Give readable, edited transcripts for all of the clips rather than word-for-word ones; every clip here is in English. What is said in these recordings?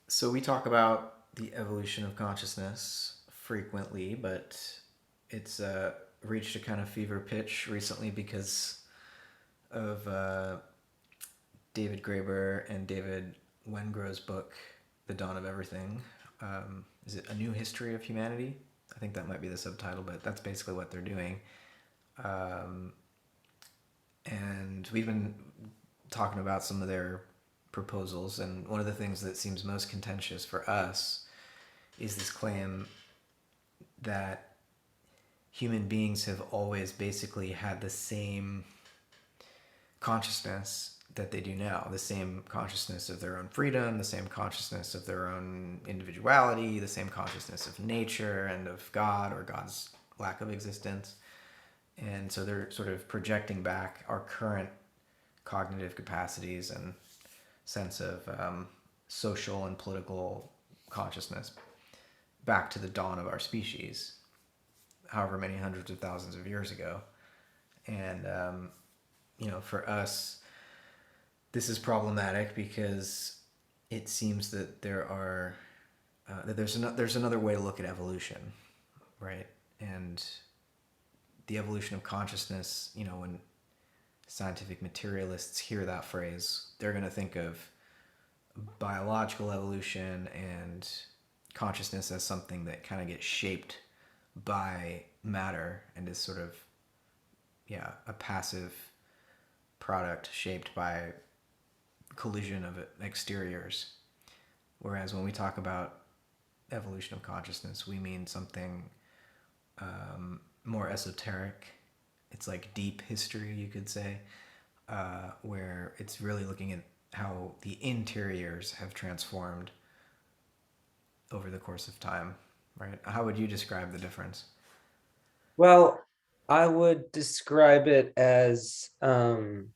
So we talk about the evolution of consciousness frequently, but it's reached a kind of fever pitch recently because of David Graeber and David Wengrow's book, The Dawn of Everything. Is it A New History of Humanity? I think that might be the subtitle, but that's basically what they're doing. Um, and we've been talking about some of their proposals, and one of the things that seems most contentious for us is this claim that human beings have always basically had the same consciousness that they do now, the same consciousness of their own freedom, the same consciousness of their own individuality, the same consciousness of nature and of God or God's lack of existence. And so they're sort of projecting back our current cognitive capacities and sense of social and political consciousness back to the dawn of our species, however many hundreds of thousands of years ago. And, for us, this is problematic because it seems that there's another way to look at evolution, right? And the evolution of consciousness, when scientific materialists hear that phrase, they're going to think of biological evolution and consciousness as something that kind of gets shaped by matter and is sort of, yeah, a passive product shaped by collision of exteriors. Whereas when we talk about evolution of consciousness, we mean something more esoteric. It's like deep history, you could say, where it's really looking at how the interiors have transformed over the course of time, right? How would you describe the difference? Well, I would describe it as an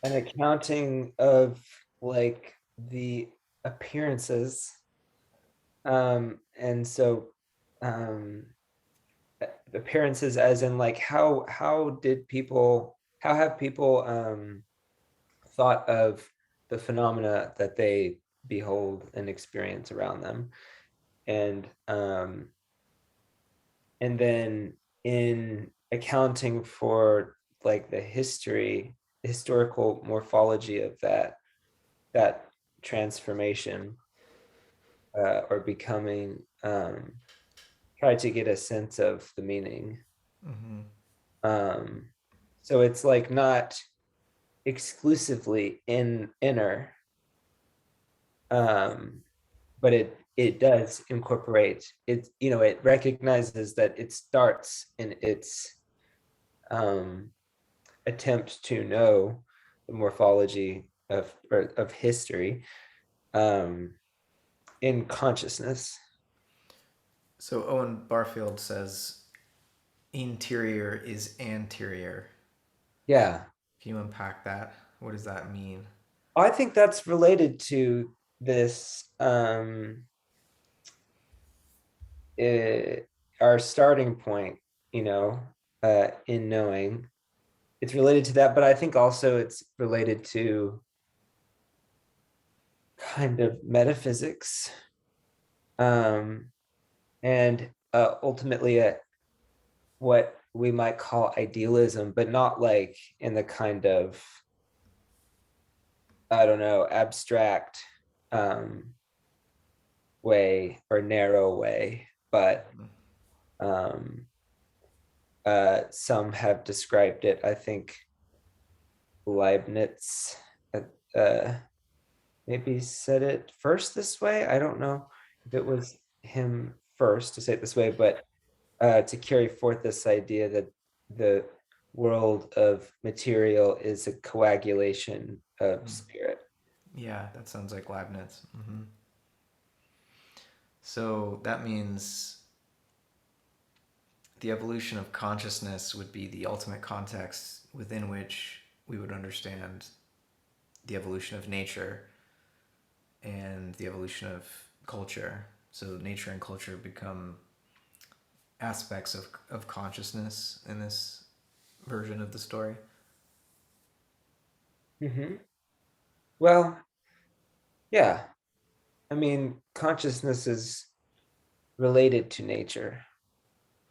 accounting of like the appearances. And so um appearances as in like how have people thought of the phenomena that they behold and experience around them. And and then in accounting for like the historical morphology of that transformation, or becoming, try to get a sense of the meaning. Mm-hmm. um so it's like not exclusively inner, um but it does incorporate it. It recognizes that it starts in its um attempt to know the morphology of history, um, in consciousness. So Owen Barfield says interior is anterior. Yeah, Can you unpack that? What does that mean? I think that's related to this, our starting point, you know, in knowing. It's related to that, but I think also it's related to kind of metaphysics, um, and ultimately what we might call idealism, but not like in the kind of, I don't know, abstract, um, way or narrow way, but um, some have described it. I think Leibniz, uh, uh, maybe said it first this way. I don't know if it was him first to say it this way, but to carry forth this idea that the world of material is a coagulation of spirit. Yeah, that sounds like Leibniz. Mm-hmm. So that means the evolution of consciousness would be the ultimate context within which we would understand the evolution of nature and the evolution of culture. So nature and culture become aspects of consciousness in this version of the story. Hmm. Well, yeah. I mean, consciousness is related to nature.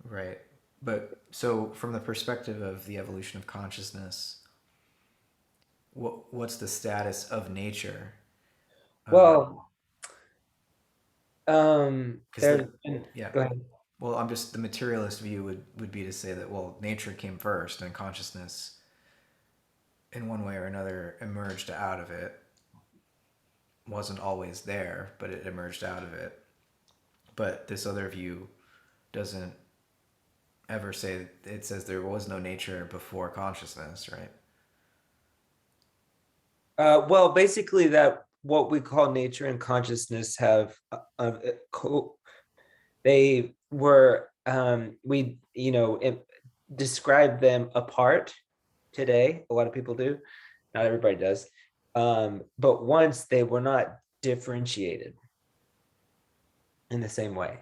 Right. But so, from the perspective of the evolution of consciousness, what's the status of nature? Well, Because there's been, yeah. go ahead. Well, I'm just the materialist view would be to say that well, nature came first, and consciousness, in one way or another, emerged out of it. Wasn't always there, but it emerged out of it. But this other view doesn't ever say it says there was no nature before consciousness, right? Well, basically, that what we call nature and consciousness have they were we describe them apart today. A lot of people do, not everybody does. But once they were not differentiated in the same way.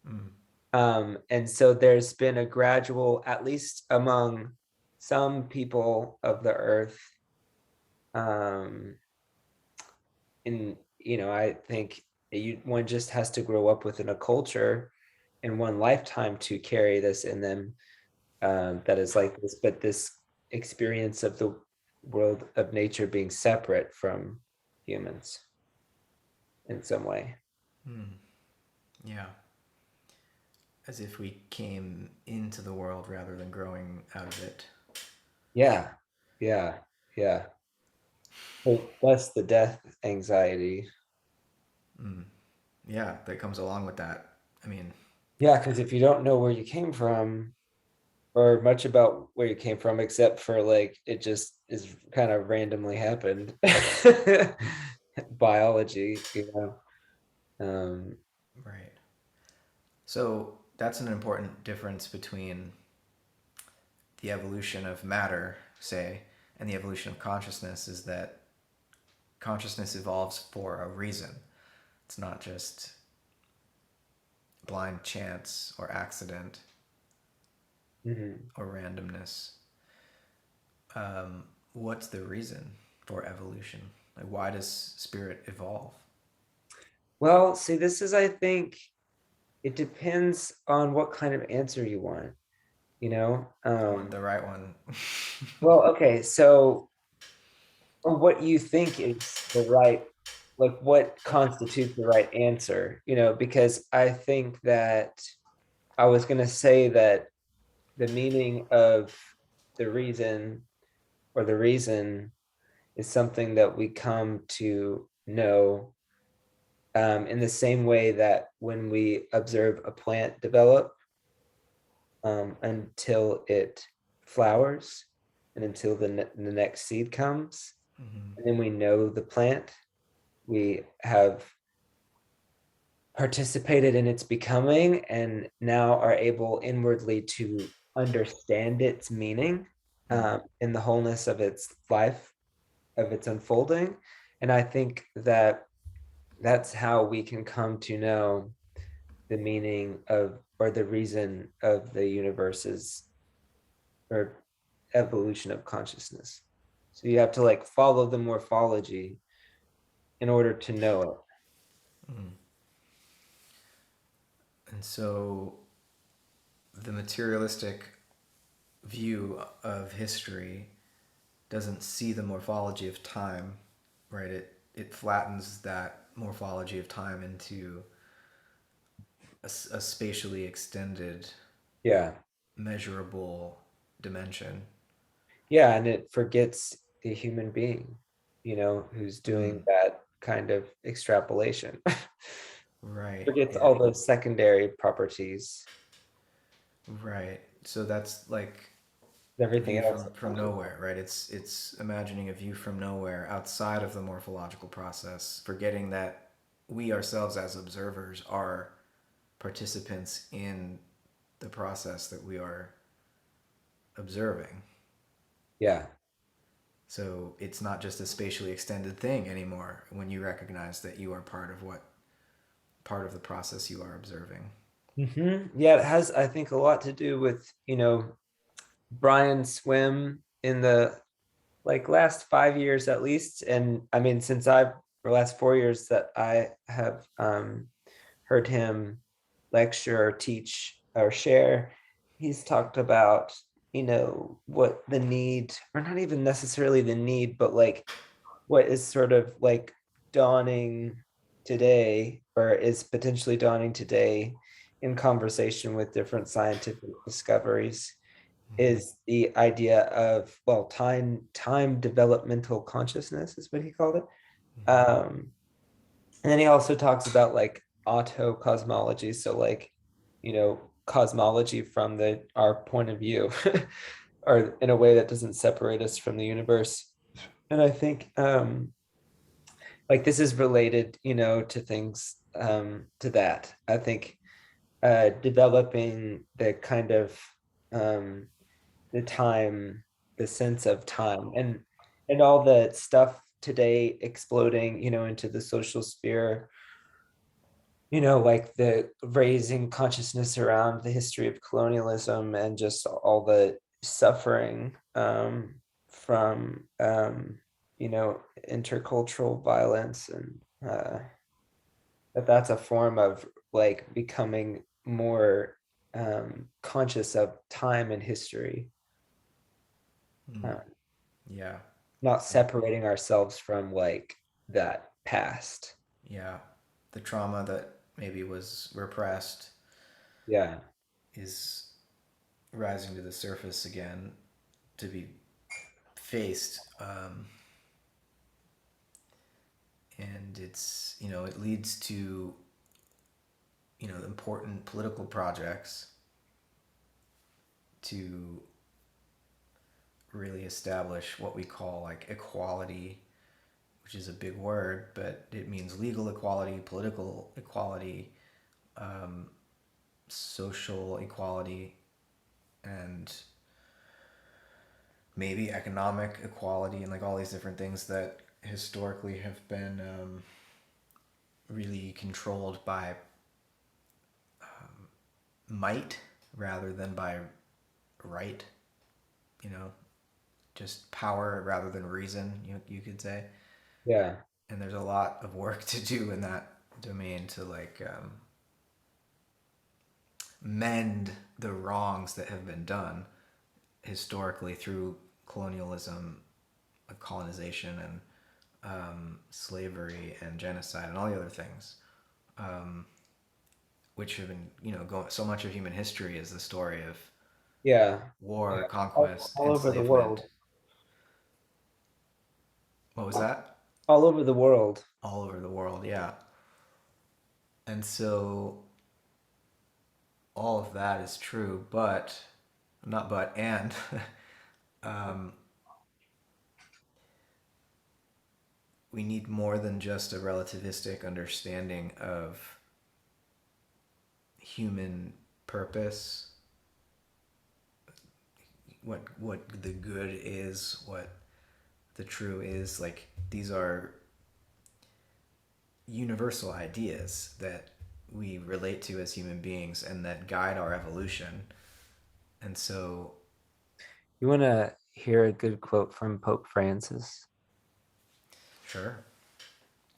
Mm. And so there's been a gradual, at least among some people of the earth, um, I think one just has to grow up within a culture in one lifetime to carry this in them, that is like this, but this experience of the world of nature being separate from humans in some way. Mm. Yeah. As if we came into the world rather than growing out of it. Yeah, yeah, yeah. So that's the death anxiety. Mm. Yeah, that comes along with that. I mean, Yeah, because if you don't know where you came from or much about where you came from, except for like it just is kind of randomly happened, biology, Um, right. So that's an important difference between the evolution of matter, say, and the evolution of consciousness is that consciousness evolves for a reason. It's not just blind chance or accident mhm. or randomness. Um, what's the reason for evolution? Like, why does spirit evolve? Well, see, this is, I think, it depends on what kind of answer you want, you know? I want the right one. Well, okay, so or what you think is the right, like what constitutes the right answer, because I think that I was going to say that the meaning of the reason or the reason is something that we come to know, in the same way that when we observe a plant develop, until it flowers and until the next seed comes, Mm-hmm. and then we know the plant, we have participated in its becoming and now are able inwardly to understand its meaning, Mm. in the wholeness of its life, of its unfolding. And I think that that's how we can come to know the meaning of, or the reason of the universe's, or evolution of consciousness. So you have to like follow the morphology in order to know it. Mm. And so the materialistic view of history doesn't see the morphology of time, right? It flattens that morphology of time into a spatially extended, Yeah. measurable dimension. Yeah, and it forgets the human being, who's Mm. doing that kind of extrapolation. Right. Forgets Yeah. all those secondary properties, Right. So that's like a everything view else that from comes with nowhere, right? It's imagining a view from nowhere outside of the morphological process, forgetting that we ourselves as observers are participants in the process that we are observing. it. Yeah. So it's not just a spatially extended thing anymore when you recognize that you are part of the process you are observing. Yeah, it has, I think, a lot to do with, Brian's swim in the like last 5 years at least. And I mean, since I've the last 4 years that I have heard him lecture or teach or share, he's talked about, what the need, or not even necessarily the need, but like what is sort of like dawning today, or is potentially dawning today in conversation with different scientific discoveries, is the idea of, well, time developmental consciousness is what he called it. And then he also talks about like auto cosmology, so like, cosmology from the our point of view, or in a way that doesn't separate us from the universe. And I think like this is related, to things, to that. I think developing the kind of um the time, the sense of time, and all the stuff today exploding, into the social sphere, like the raising consciousness around the history of colonialism and just all the suffering from intercultural violence, and that's a form of like becoming more conscious of time and history, Mm. uh, Yeah. not And separating ourselves from like that past. yeah, the trauma that maybe was repressed Yeah, is rising to the surface again to be faced. And it's, it leads to, important political projects to really establish what we call like equality, which is a big word, but it means legal equality, political equality, social equality, and maybe economic equality, and like all these different things that historically have been really controlled by might rather than by right, you know, just power rather than reason, you could say. yeah, And there's a lot of work to do in that domain to like mend the wrongs that have been done historically through colonialism, colonization, and slavery and genocide and all the other things, which have been, going. So much of human history is the story of yeah, war, yeah. conquest, All over the enslavement. world, What was that? all over the world. All over the world, yeah. And so all of that is true, but not but and um, we need more than just a relativistic understanding of human purpose, what the good is, what the true is. Like these are universal ideas that we relate to as human beings and that guide our evolution. And so, You want to hear a good quote from Pope Francis sure.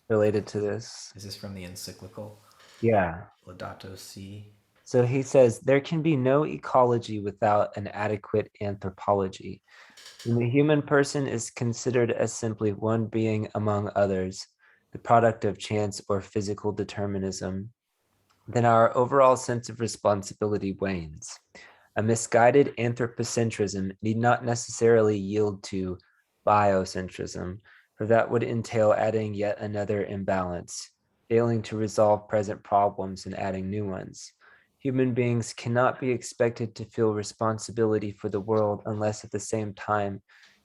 related to this? Is this from the encyclical Yeah. Laudato Si? So he says, there can be no ecology without an adequate anthropology. When the human person is considered as simply one being among others, the product of chance or physical determinism, then our overall sense of responsibility wanes. A misguided anthropocentrism need not necessarily yield to biocentrism, for that would entail adding yet another imbalance, failing to resolve present problems and adding new ones. Human beings cannot be expected to feel responsibility for the world unless at the same time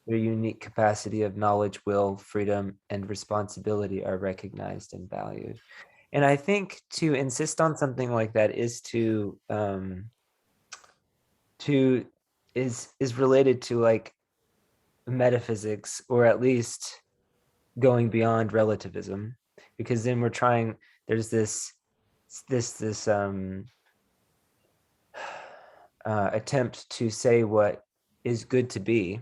their unique capacity of knowledge, will, freedom, and responsibility are recognized and valued. And I think to insist on something like that is to is related to like metaphysics, or at least going beyond relativism, because then we're trying, there's this attempt to say what is good to be,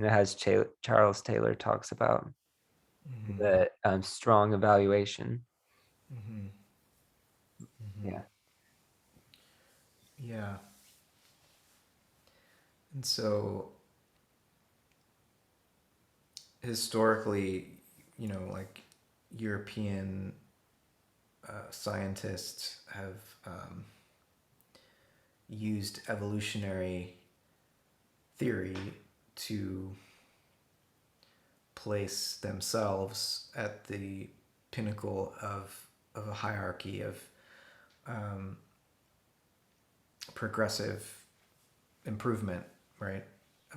as Charles Taylor talks about. Mm-hmm. the strong evaluation. Mm-hmm. Mm-hmm. Yeah. Yeah. And so historically, like European scientists have used evolutionary theory to place themselves at the pinnacle of a hierarchy of um, progressive improvement, right?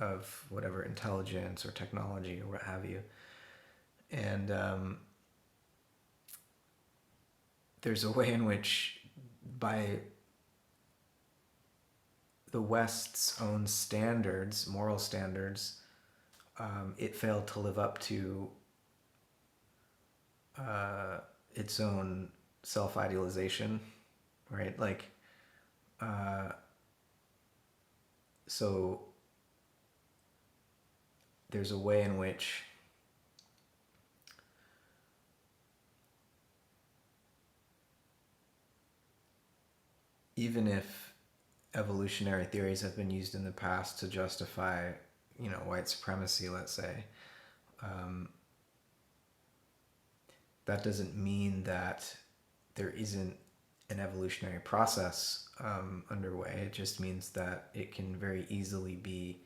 Of whatever intelligence or technology or what have you. And there's a way in which, by the West's own standards, moral standards, it failed to live up to uh, its own self idealization, right? Like, uh, so there's a way in which even if evolutionary theories have been used in the past to justify, white supremacy, let's say, um, that doesn't mean that there isn't an evolutionary process underway. It just means that it can very easily be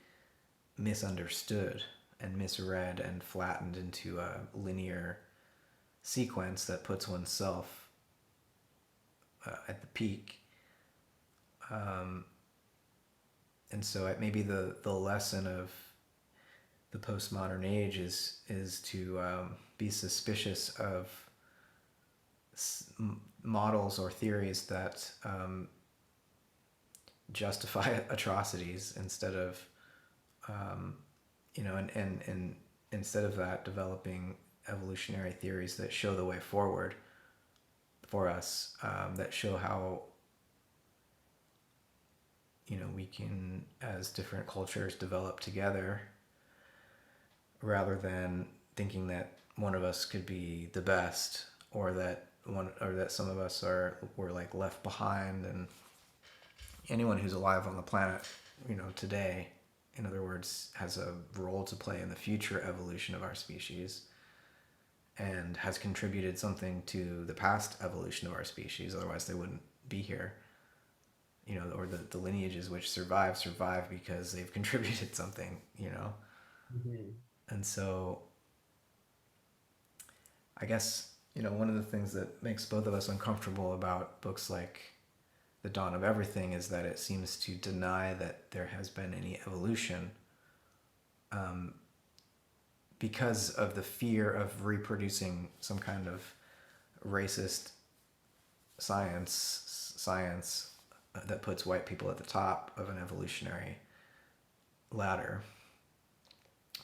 misunderstood and misread and flattened into a linear sequence that puts oneself at the peak. Um, and so maybe the lesson of the postmodern age is to be suspicious of models or theories that justify atrocities instead of um, and instead of that, developing evolutionary theories that show the way forward for us, that show how we can, as different cultures, develop together, rather than thinking that one of us could be the best, or that some of us were like left behind. And anyone who's alive on the planet, today, in other words, has a role to play in the future evolution of our species, and has contributed something to the past evolution of our species. Otherwise, they wouldn't be here. Or the lineages which survive because they've contributed something. Mhm. And so I guess one of the things that makes both of us uncomfortable about books like The Dawn of Everything is that it seems to deny that there has been any evolution, um, because of the fear of reproducing some kind of racist science that puts white people at the top of an evolutionary ladder.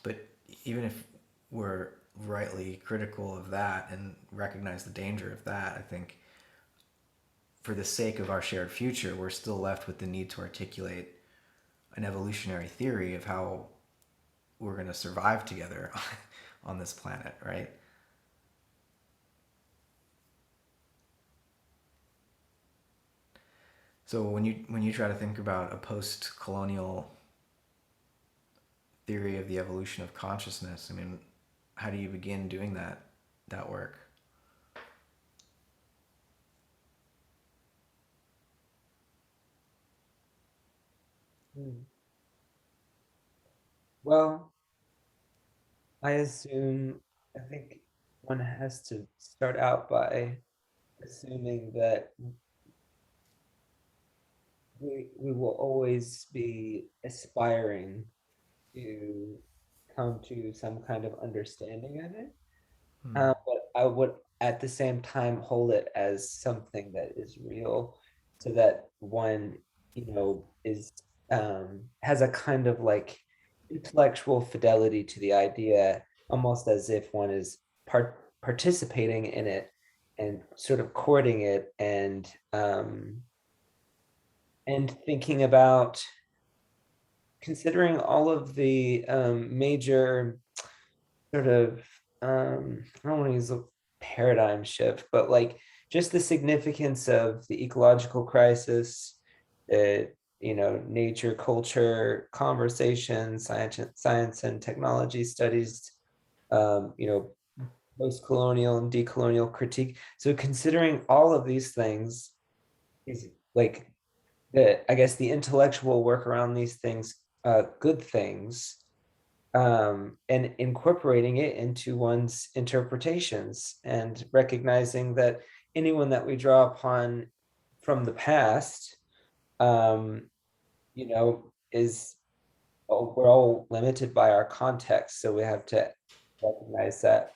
But even if we're rightly critical of that and recognize the danger of that, I think for the sake of our shared future, we're still left with the need to articulate an evolutionary theory of how we're going to survive together on this planet, right? So when you try to think about a post-colonial theory of the evolution of consciousness, I mean, how do you begin doing that work? Hmm. Well, I think one has to start out by assuming that we will always be aspiring to come to some kind of understanding of it. Hmm. But I would at the same time hold it as something that is real, so that one, is has a kind of like intellectual fidelity to the idea, almost as if one is participating in it and sort of courting it, and thinking about considering all of the major sort of I don't want to use a paradigm shift, but like just the significance of the ecological crisis, the nature culture conversation, science and technology studies, post-colonial and decolonial critique. So considering all of these things is like I guess the intellectual work around these things, good things, and incorporating it into one's interpretations and recognizing that anyone that we draw upon from the past, um, is we're all limited by our context, so we have to recognize that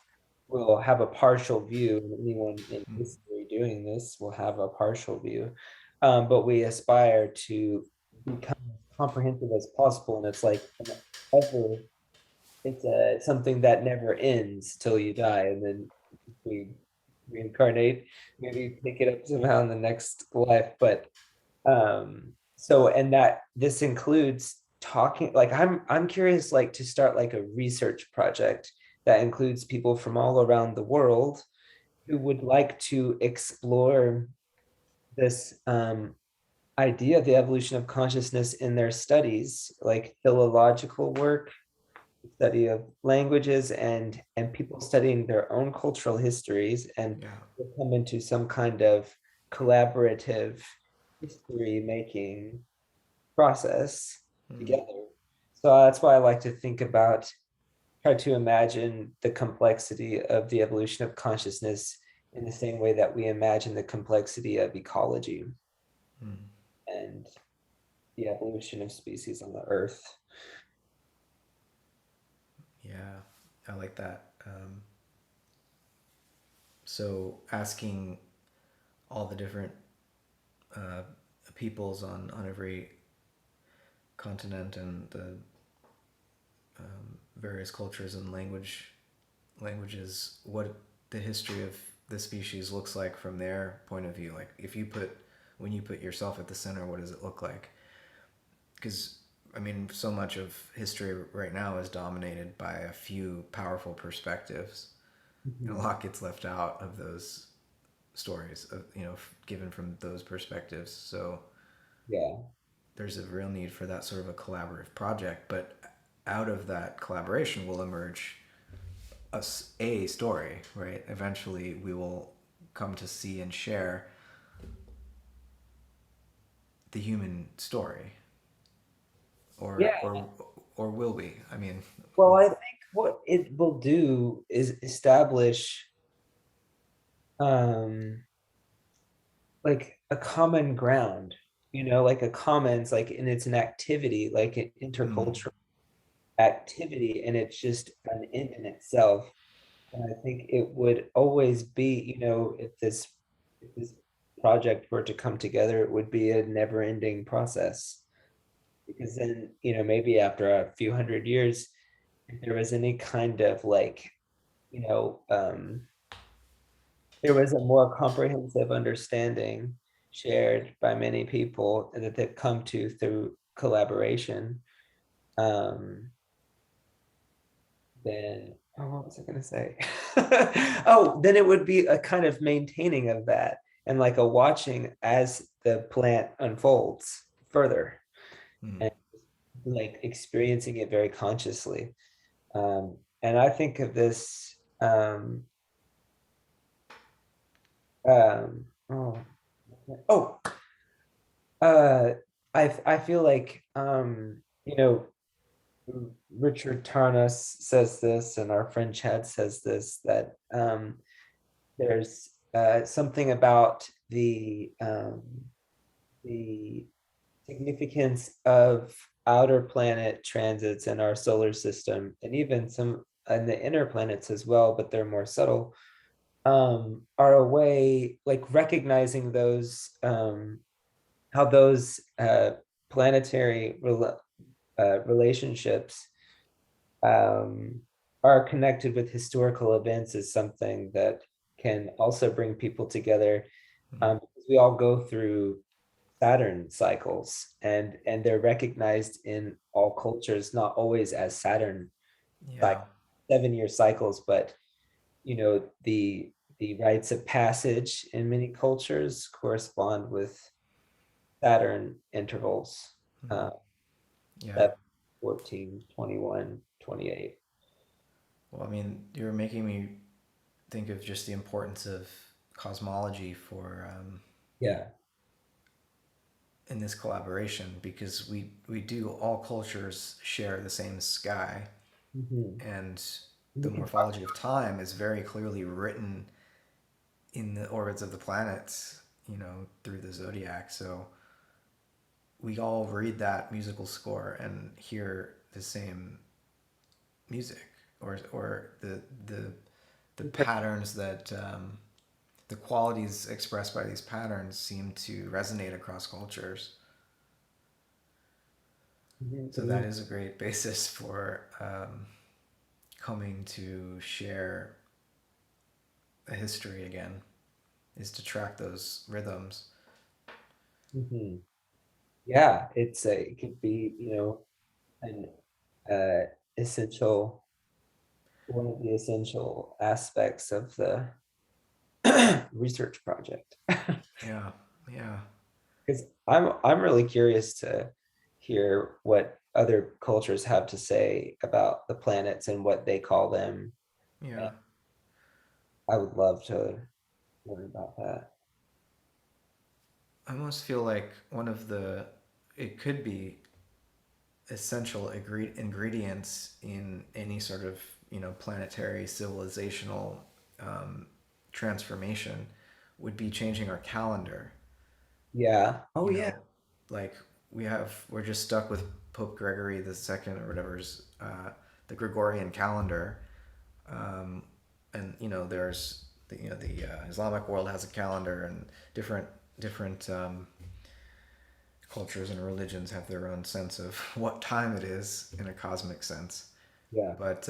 we'll have a partial view, and anyone in history doing this will have a partial view. But we aspire to become as comprehensive as possible, and it's like ever it's something that never ends till you die, and then we reincarnate, maybe pick it up somehow in the next life. But so and that this includes talking, like I'm curious, like to start like a research project that includes people from all around the world who would like to explore this idea of the evolution of consciousness in their studies, like philological work, study of languages, and people studying their own cultural histories, and Yeah. come into some kind of collaborative history making process Mm. together. So that's why I like to think about, try to imagine the complexity of the evolution of consciousness in the same way that we imagine the complexity of ecology Mm. and the evolution of species on the earth. Yeah, I like that. So asking all the different uh, peoples on every continent and the various cultures and languages what the history of the species looks like from their point of view. Like if you put when you put yourself at the center, what does it look like? Because I mean, so much of history right now is dominated by a few powerful perspectives, and a Mhm. lot gets left out of those stories, given from those perspectives. So Yeah. there's a real need for that sort of a collaborative project. But out of that collaboration will emerge a story, right? Eventually, we will come to see and share the human story, or Yeah. or or will we? I mean, Well, I think what it will do is establish um like a common ground, like a commons, like, and it's an activity, like an mm, intercultural activity, and it's just an end in itself. And I think it would always be, if this project were to come together, it would be a never-ending process. Because then, maybe after a few hundred years, if there was any kind of like, you know, there was a more comprehensive understanding shared by many people that they've come to through collaboration, um, then, oh, what was I going to say? Oh, then it would be a kind of maintaining of that, and like a watching as the plant unfolds further, mm, and like experiencing it very consciously. And I think of this, oh, oh, uh, I feel like, Richard Tarnas says this, and our friend Chad says this, that there's something about the significance of outer planet transits in our solar system, and even some in the inner planets as well, but they're more subtle, are a way, like recognizing those, how those planetary relationships um, are connected with historical events, is something that can also bring people together, mm. because we all go through Saturn cycles, and they're recognized in all cultures, not always as Saturn, like Yeah. 7-year cycles, but the rites of passage in many cultures correspond with Saturn intervals, Hmm. uh, Yeah. 7, 14, 21, 28. Well, I mean, you're making me think of just the importance of cosmology for Yeah. in this collaboration because we do all cultures share the same sky, Mhm. and We the can talk. morphology of time is very clearly written in the orbits of the planets, through the zodiac. So we all read that musical score and hear the same music, or the patterns that the qualities expressed by these patterns seem to resonate across cultures. So that Mhm. is a great basis for coming to share a history again, is to track those rhythms. Mhm. Yeah, it could be, an uh, essential one of the essential aspects of the research project. Yeah, yeah, Because I'm really curious to hear what other cultures have to say about the planets and what they call them. And yeah. I would love to learn about that. I almost feel like one of the it could be essential ingredients in any sort of planetary civilizational um, transformation would be changing our calendar. Yeah. Oh You yeah. know, like we're just stuck with Pope Gregory the Second or whatever's the Gregorian calendar, um, and there's the Islamic world has a calendar, and different cultures and religions have their own sense of what time it is in a cosmic sense. Yeah. But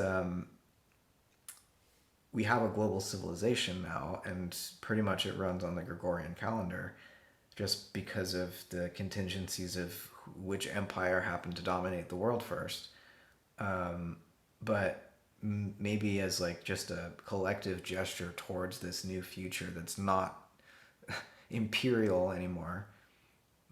we have a global civilization now, and pretty much it runs on the Gregorian calendar, just because of the contingencies of which empire happened to dominate the world first. But maybe as like just a collective gesture towards this new future that's not imperial anymore,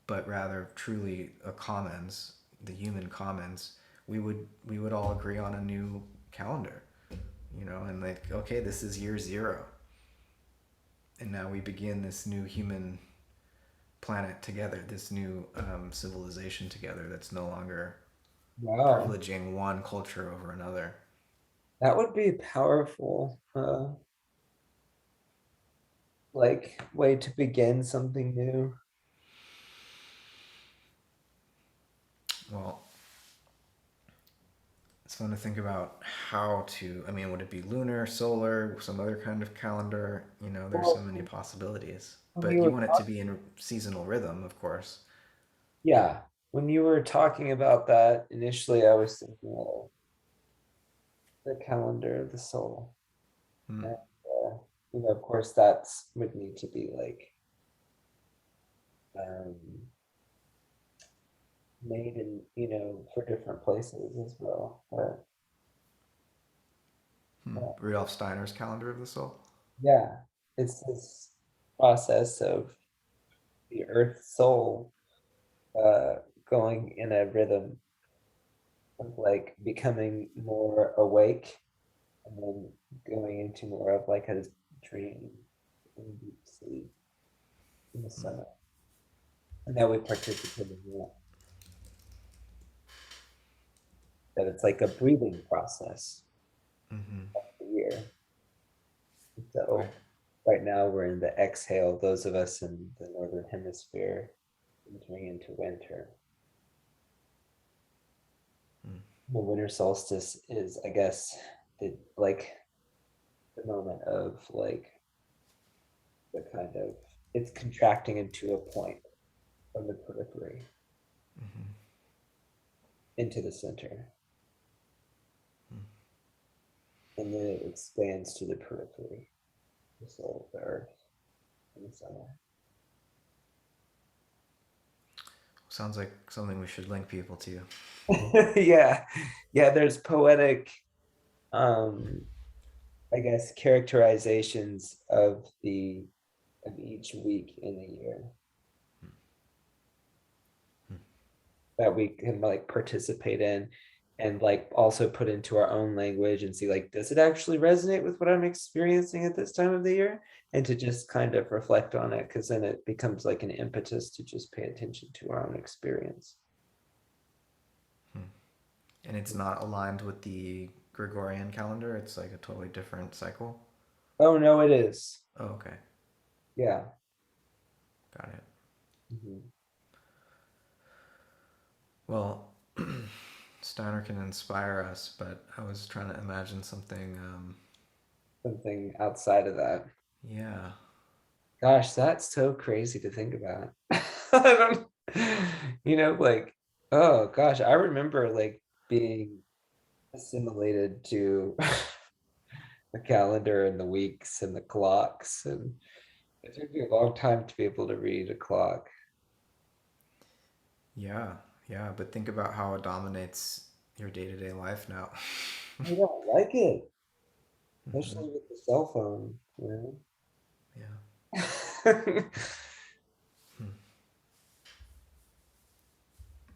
but rather truly a commons, the human commons, we would all agree on a new calendar, and like, okay, this is year zero, and now we begin this new human planet together, this new civilization together that's no longer Wow. privileging one culture over another. That would be a powerful like way to begin something new. Well, it's fun to think about how to. I mean, would it be lunar, solar, some other kind of calendar? There's so Well, many possibilities. when But you you were want it to be in seasonal rhythm, of course. yeah, when you were talking about that initially, I was thinking of the calendar of the soul. Hmm. And, of course, that's would need to be like um, made in, for different places as well. But Hmm. uh, Rudolf Steiner's calendar of the soul. yeah, it's this process of the earth soul uh, going in a rhythm of like becoming more awake and then going into more of like a dream and deep sleep in the summer. And that we participate in that. That it's like a breathing process Mm-hmm. a year. Right. So right now we're in the exhale, those of us in the northern hemisphere entering into winter. Mm. The winter solstice is, I guess, like the moment of like the kind of it's contracting into a point from the periphery Mm-hmm. into the center, and then it expands to the periphery, the soul of the earth in the summer. Sounds like something we should link people to. Yeah, yeah. There's poetic um I guess, characterizations of each week in the year that we can like participate in and like also put into our own language and see like, does it actually resonate with what I'm experiencing at this time of the year? And to just kind of reflect on it, because then it becomes like an impetus to just pay attention to our own experience. And it's not aligned with the Gregorian calendar. It's like a totally different cycle. Oh no, it is. Oh, okay. Yeah. Got it. Mhm. Well, Steiner can inspire us, but I was trying to imagine something. Something outside of that. Yeah. Gosh, that's so crazy to think about. I don't, like, oh gosh, I remember like being assimilated to the calendar and the weeks and the clocks, and it took me a long time to be able to read a clock. Yeah. Yeah. But think about how it dominates your day to day life now. I don't like it, Hmm. especially with the cell phone, you Yeah. know?